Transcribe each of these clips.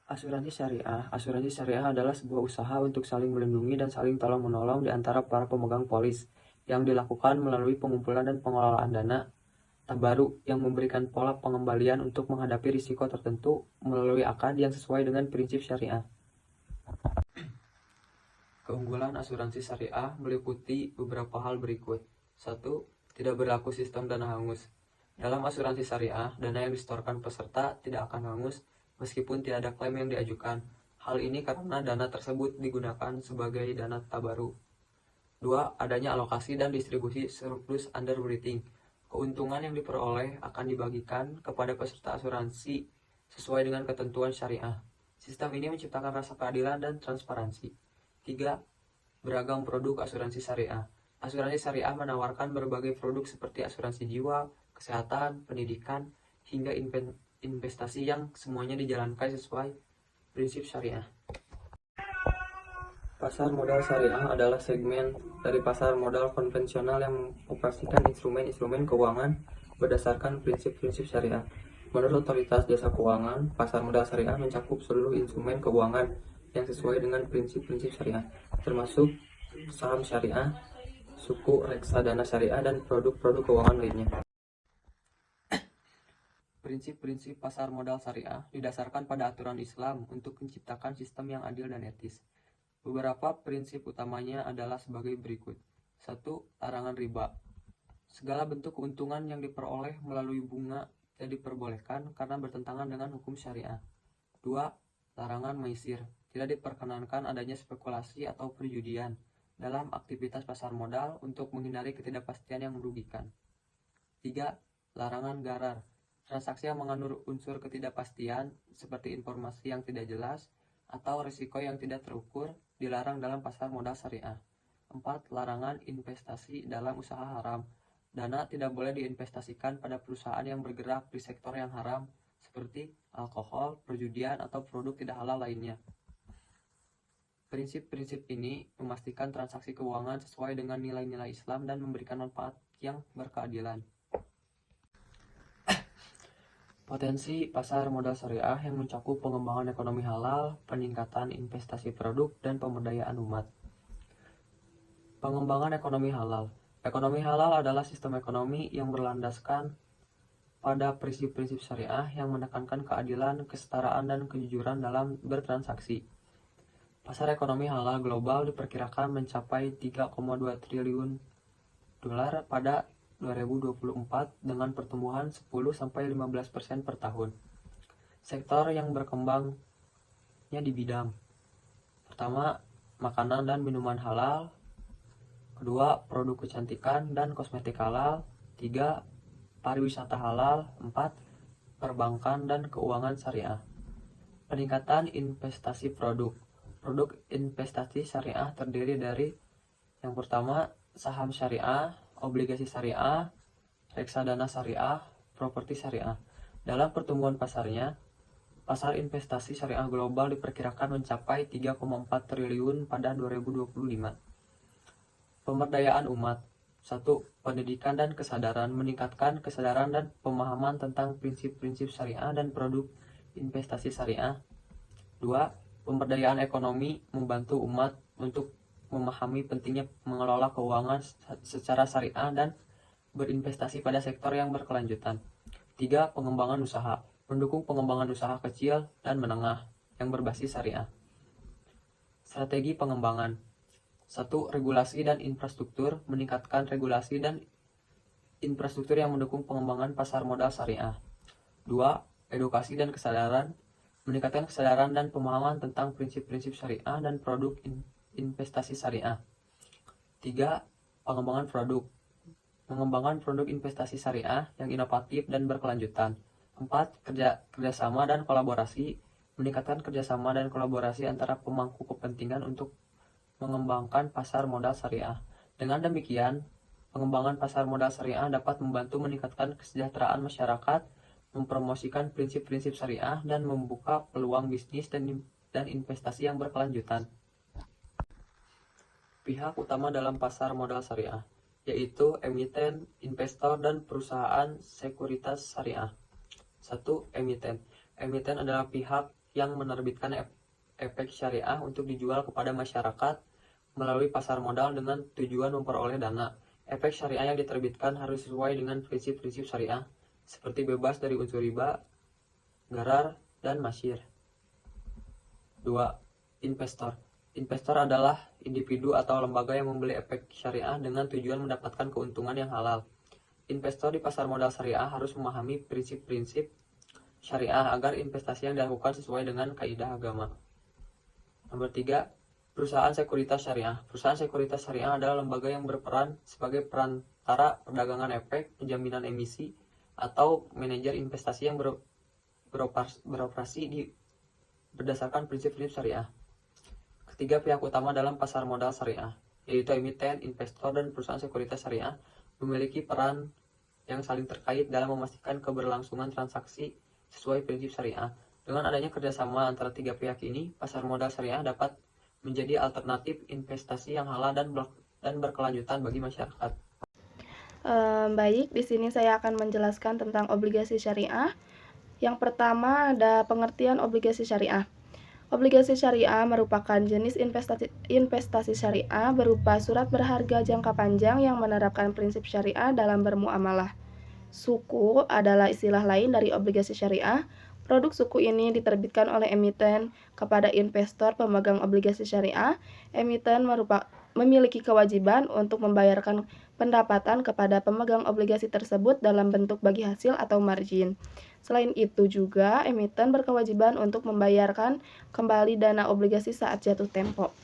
Asuransi syariah. Asuransi syariah adalah sebuah usaha untuk saling melindungi dan saling tolong-menolong di antara para pemegang polis yang dilakukan melalui pengumpulan dan pengelolaan dana tabaruk yang memberikan pola pengembalian untuk menghadapi risiko tertentu melalui akad yang sesuai dengan prinsip syariah. Keunggulan asuransi syariah meliputi beberapa hal berikut. 1. Tidak berlaku sistem dana hangus. Dalam asuransi syariah, dana yang disetorkan peserta tidak akan hangus meskipun tidak ada klaim yang diajukan. Hal ini karena dana tersebut digunakan sebagai dana tabaruk. 2. Adanya alokasi dan distribusi surplus underwriting. Keuntungan yang diperoleh akan dibagikan kepada peserta asuransi sesuai dengan ketentuan syariah. Sistem ini menciptakan rasa keadilan dan transparansi. 3. Beragam produk asuransi syariah. Asuransi syariah menawarkan berbagai produk seperti asuransi jiwa, kesehatan, pendidikan, hingga investasi yang semuanya dijalankan sesuai prinsip syariah. Pasar modal syariah adalah segmen dari pasar modal konvensional yang mengoperasikan instrumen-instrumen keuangan berdasarkan prinsip-prinsip syariah. Menurut Otoritas Jasa Keuangan, pasar modal syariah mencakup seluruh instrumen keuangan yang sesuai dengan prinsip-prinsip syariah, termasuk saham syariah, suku reksadana syariah, dan produk-produk keuangan lainnya. Prinsip-prinsip pasar modal syariah didasarkan pada aturan Islam untuk menciptakan sistem yang adil dan etis. Beberapa prinsip utamanya adalah sebagai berikut. 1. Larangan riba. Segala bentuk keuntungan yang diperoleh melalui bunga tidak diperbolehkan karena bertentangan dengan hukum syariah. 2. Larangan maisir. Tidak diperkenankan adanya spekulasi atau perjudian dalam aktivitas pasar modal untuk menghindari ketidakpastian yang merugikan. 3. Larangan gharar. Transaksi yang mengandung unsur ketidakpastian seperti informasi yang tidak jelas atau risiko yang tidak terukur dilarang dalam pasar modal syariah. 4. Larangan investasi dalam usaha haram. Dana tidak boleh diinvestasikan pada perusahaan yang bergerak di sektor yang haram seperti alkohol, perjudian, atau produk tidak halal lainnya. Prinsip-prinsip ini memastikan transaksi keuangan sesuai dengan nilai-nilai Islam dan memberikan manfaat yang berkeadilan. Potensi pasar modal syariah yang mencakup pengembangan ekonomi halal, peningkatan investasi produk, dan pemberdayaan umat. Pengembangan ekonomi halal. Ekonomi halal adalah sistem ekonomi yang berlandaskan pada prinsip-prinsip syariah yang menekankan keadilan, kesetaraan, dan kejujuran dalam bertransaksi. Pasar ekonomi halal global diperkirakan mencapai 3,2 triliun dolar pada 2024 dengan pertumbuhan 10-15% per tahun. Sektor yang berkembangnya di bidang pertama, makanan dan minuman halal. Kedua, produk kecantikan dan kosmetik halal. 3. Pariwisata halal. 4. Perbankan dan keuangan syariah. Peningkatan investasi produk. Produk investasi syariah terdiri dari yang pertama, saham syariah, obligasi syariah, reksadana syariah, properti syariah. Dalam pertumbuhan pasarnya, pasar investasi syariah global diperkirakan mencapai 3,4 triliun pada 2025. Pemberdayaan umat. 1. Pendidikan dan kesadaran. Meningkatkan kesadaran dan pemahaman tentang prinsip-prinsip syariah dan produk investasi syariah. 2. Pemberdayaan ekonomi. Membantu umat untuk memahami pentingnya mengelola keuangan secara syariah dan berinvestasi pada sektor yang berkelanjutan. 3. Pengembangan usaha. Mendukung pengembangan usaha kecil dan menengah yang berbasis syariah. Strategi pengembangan. 1. Regulasi dan infrastruktur. Meningkatkan regulasi dan infrastruktur yang mendukung pengembangan pasar modal syariah. 2. Edukasi dan kesadaran. Meningkatkan kesadaran dan pemahaman tentang prinsip-prinsip syariah dan produk investasi syariah. 3. Pengembangan produk. Mengembangkan produk investasi syariah yang inovatif dan berkelanjutan. 4. Kerjasama dan kolaborasi. Meningkatkan kerjasama dan kolaborasi antara pemangku kepentingan untuk mengembangkan pasar modal syariah. Dengan demikian, pengembangan pasar modal syariah dapat membantu meningkatkan kesejahteraan masyarakat, mempromosikan prinsip-prinsip syariah, dan membuka peluang bisnis dan investasi yang berkelanjutan. Pihak utama dalam pasar modal syariah, yaitu emiten, investor, dan perusahaan sekuritas syariah. 1. Emiten. Emiten adalah pihak yang menerbitkan efek syariah untuk dijual kepada masyarakat melalui pasar modal dengan tujuan memperoleh dana. Efek syariah yang diterbitkan harus sesuai dengan prinsip-prinsip syariah, seperti bebas dari unsur riba, gharar, dan masyir. 2. Investor. Investor adalah individu atau lembaga yang membeli efek syariah dengan tujuan mendapatkan keuntungan yang halal. Investor di pasar modal syariah harus memahami prinsip-prinsip syariah agar investasi yang dilakukan sesuai dengan kaidah agama. Nomor 3. Perusahaan sekuritas syariah. Perusahaan sekuritas syariah adalah lembaga yang berperan sebagai perantara perdagangan efek, penjaminan emisi, atau manajer investasi yang beroperasi berdasarkan prinsip-prinsip syariah. Ketiga, pihak utama dalam pasar modal syariah, yaitu emiten, investor, dan perusahaan sekuritas syariah, memiliki peran yang saling terkait dalam memastikan keberlangsungan transaksi sesuai prinsip syariah. Dengan adanya kerjasama antara tiga pihak ini, pasar modal syariah dapat menjadi alternatif investasi yang halal dan berkelanjutan bagi masyarakat. Baik, di sini saya akan menjelaskan tentang obligasi syariah. Yang pertama ada pengertian obligasi syariah. Obligasi syariah merupakan jenis investasi syariah berupa surat berharga jangka panjang yang menerapkan prinsip syariah dalam bermuamalah. Suku adalah istilah lain dari obligasi syariah. Produk suku ini diterbitkan oleh emiten kepada investor pemegang obligasi syariah. Emiten memiliki kewajiban untuk membayarkan pendapatan kepada pemegang obligasi tersebut dalam bentuk bagi hasil atau margin. Selain itu juga, emiten berkewajiban untuk membayarkan kembali dana obligasi saat jatuh tempo.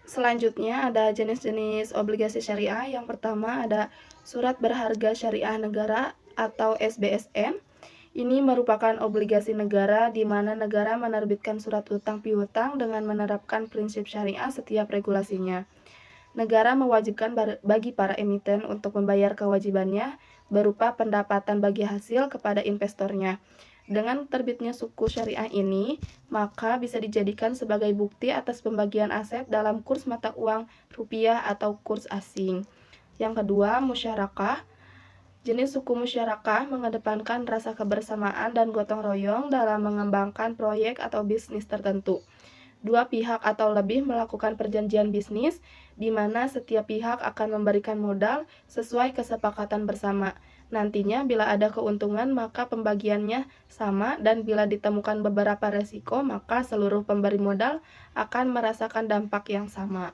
Selanjutnya ada jenis-jenis obligasi syariah. Yang pertama ada surat berharga syariah negara atau SBSN. Ini merupakan obligasi negara di mana negara menerbitkan surat utang piutang dengan menerapkan prinsip syariah setiap regulasinya. Negara mewajibkan bagi para emiten untuk membayar kewajibannya berupa pendapatan bagi hasil kepada investornya. Dengan terbitnya suku syariah ini, maka bisa dijadikan sebagai bukti atas pembagian aset dalam kurs mata uang rupiah atau kurs asing. Yang kedua, musyarakah. Jenis suku musyarakah mengedepankan rasa kebersamaan dan gotong royong dalam mengembangkan proyek atau bisnis tertentu. Dua pihak atau lebih melakukan perjanjian bisnis, di mana setiap pihak akan memberikan modal sesuai kesepakatan bersama. Nantinya bila ada keuntungan maka pembagiannya sama, dan bila ditemukan beberapa resiko maka seluruh pemberi modal akan merasakan dampak yang sama.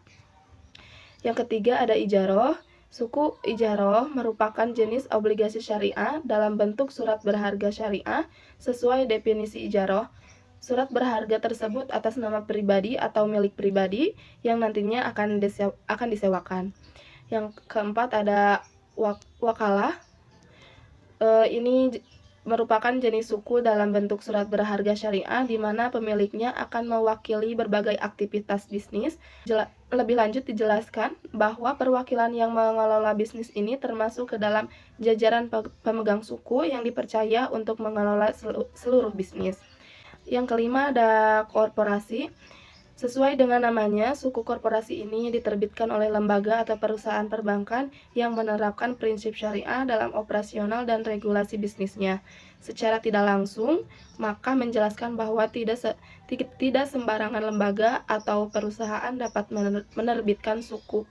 Yang ketiga ada ijaroh. Suku ijaroh merupakan jenis obligasi syariah dalam bentuk surat berharga syariah. Sesuai definisi ijaroh, surat berharga tersebut atas nama pribadi atau milik pribadi yang nantinya akan disewakan. Yang keempat ada wakalah. Ini merupakan jenis suku dalam bentuk surat berharga syariah di mana pemiliknya akan mewakili berbagai aktivitas bisnis. Lebih lanjut dijelaskan bahwa perwakilan yang mengelola bisnis ini termasuk ke dalam jajaran pemegang suku yang dipercaya untuk mengelola seluruh bisnis. Yang kelima ada korporasi. Sesuai dengan namanya, suku korporasi ini diterbitkan oleh lembaga atau perusahaan perbankan yang menerapkan prinsip syariah dalam operasional dan regulasi bisnisnya. Secara tidak langsung, maka menjelaskan bahwa tidak sembarangan lembaga atau perusahaan dapat menerbitkan suku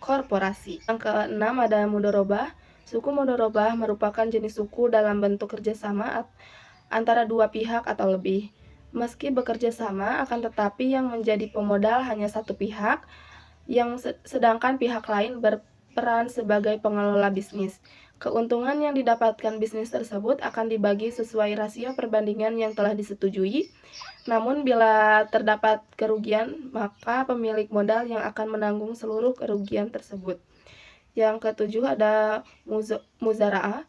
korporasi. Yang keenam ada mudorobah. Suku mudorobah merupakan jenis suku dalam bentuk kerjasama antara dua pihak atau lebih. Meski bekerja sama, akan tetapi yang menjadi pemodal hanya satu pihak, sedangkan pihak lain berperan sebagai pengelola bisnis. Keuntungan yang didapatkan bisnis tersebut akan dibagi sesuai rasio perbandingan yang telah disetujui. Namun bila terdapat kerugian, maka pemilik modal yang akan menanggung seluruh kerugian tersebut. Yang ketujuh ada muzara'ah.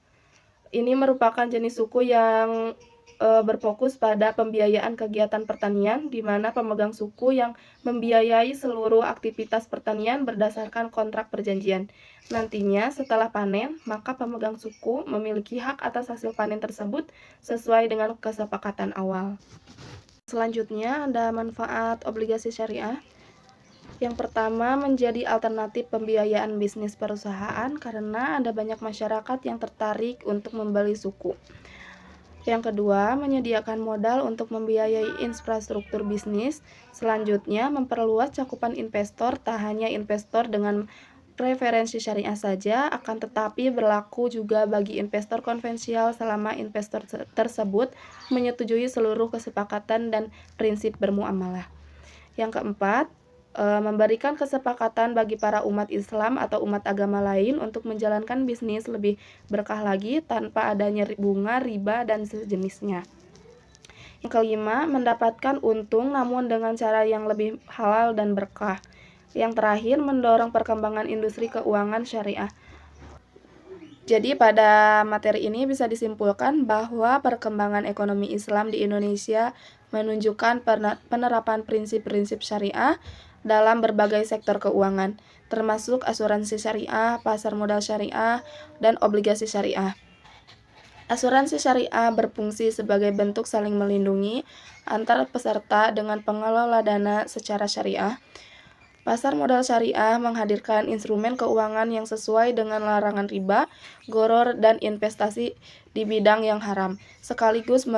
Ini merupakan jenis suku yang berfokus pada pembiayaan kegiatan pertanian, di mana pemegang suku yang membiayai seluruh aktivitas pertanian berdasarkan kontrak perjanjian. Nantinya setelah panen, maka pemegang suku memiliki hak atas hasil panen tersebut sesuai dengan kesepakatan awal. Selanjutnya ada manfaat obligasi syariah. Yang pertama, menjadi alternatif pembiayaan bisnis perusahaan karena ada banyak masyarakat yang tertarik untuk membeli suku. Yang kedua, menyediakan modal untuk membiayai infrastruktur bisnis. Selanjutnya, memperluas cakupan investor, tak hanya investor dengan preferensi syariah saja, akan tetapi berlaku juga bagi investor konvensional selama investor tersebut menyetujui seluruh kesepakatan dan prinsip bermuamalah. Yang keempat, memberikan kesepakatan bagi para umat Islam atau umat agama lain untuk menjalankan bisnis lebih berkah lagi tanpa adanya bunga, riba, dan sejenisnya. Yang kelima, mendapatkan untung namun dengan cara yang lebih halal dan berkah. Yang terakhir, mendorong perkembangan industri keuangan syariah. Jadi pada materi ini bisa disimpulkan bahwa perkembangan ekonomi Islam di Indonesia menunjukkan penerapan prinsip-prinsip syariah dalam berbagai sektor keuangan, termasuk asuransi syariah, pasar modal syariah, dan obligasi syariah. Asuransi syariah berfungsi sebagai bentuk saling melindungi antar peserta dengan pengelola dana secara syariah. Pasar modal syariah menghadirkan instrumen keuangan yang sesuai dengan larangan riba, gharar, dan investasi di bidang yang haram, sekaligus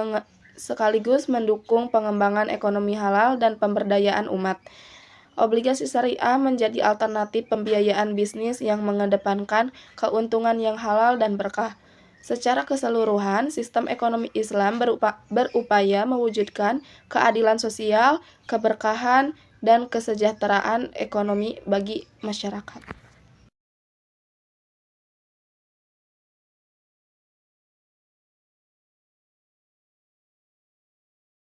mendukung pengembangan ekonomi halal dan pemberdayaan umat. Obligasi syariah menjadi alternatif pembiayaan bisnis yang mengedepankan keuntungan yang halal dan berkah. Secara keseluruhan, sistem ekonomi Islam berupaya mewujudkan keadilan sosial, keberkahan, dan kesejahteraan ekonomi bagi masyarakat.